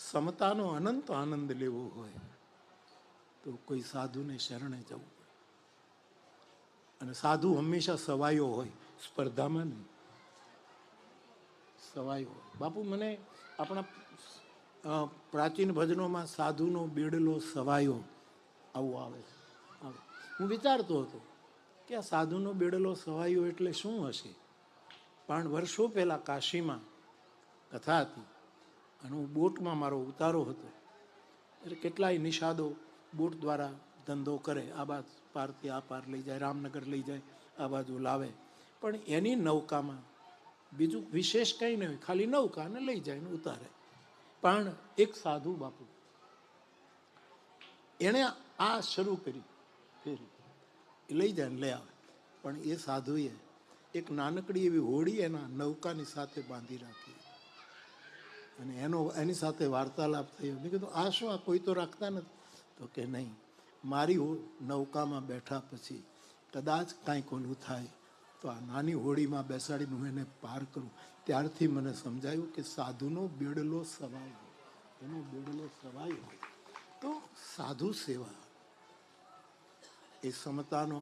સમતાનો અનંત આનંદ લેવો હોય તો કોઈ સાધુને શરણે જવું. અને સાધુ હંમેશા સવાયો હોય, સ્પર્ધામાં નહીં, સવાયો હોય. બાપુ મને આપણા પ્રાચીન ભજનોમાં સાધુનો બેડલો સવાયો આવું આવે છે. હું વિચારતો હતો કે આ સાધુનો બેડલો સવાયો એટલે શું હશે. પણ વર્ષો પહેલાં કાશીમાં કથા હતી અને હું બોટમાં મારો ઉતારો હતો. એટલે કેટલાય નિષાદો બોટ દ્વારા ધંધો કરે, આ બાદ પારથી આ પાર લઈ જાય, રામનગર લઈ જાય, આ બાજુ લાવે. પણ એની નૌકામાં બીજું વિશેષ કંઈ નહીં હોય, ખાલી નૌકાને લઈ જાય ને ઉતારે. પણ એક સાધુ બાપુ એણે આ શરૂ કરી ફેરી, એ લઈ જાય ને લઈ આવે. પણ એ સાધુએ એક નાનકડી એવી હોડી એના નૌકાની સાથે બાંધી રાખી અને એની સાથે વાર્તાલાપ થયો. મેં કીધું આ શું, આ કોઈ તો રાખતા નથી? તો કે નહીં, મારી નૌકામાં બેઠા પછી કદાચ કાંઈક ઓલું થાય તો આ નાની હોડીમાં બેસાડીને હું એને પાર કરું. ત્યારથી મને સમજાયું કે સાધુનો બેડલો સવાય હોય, એનો બેડલો સવાય હોય. તો સાધુ સેવા એ સમતાનો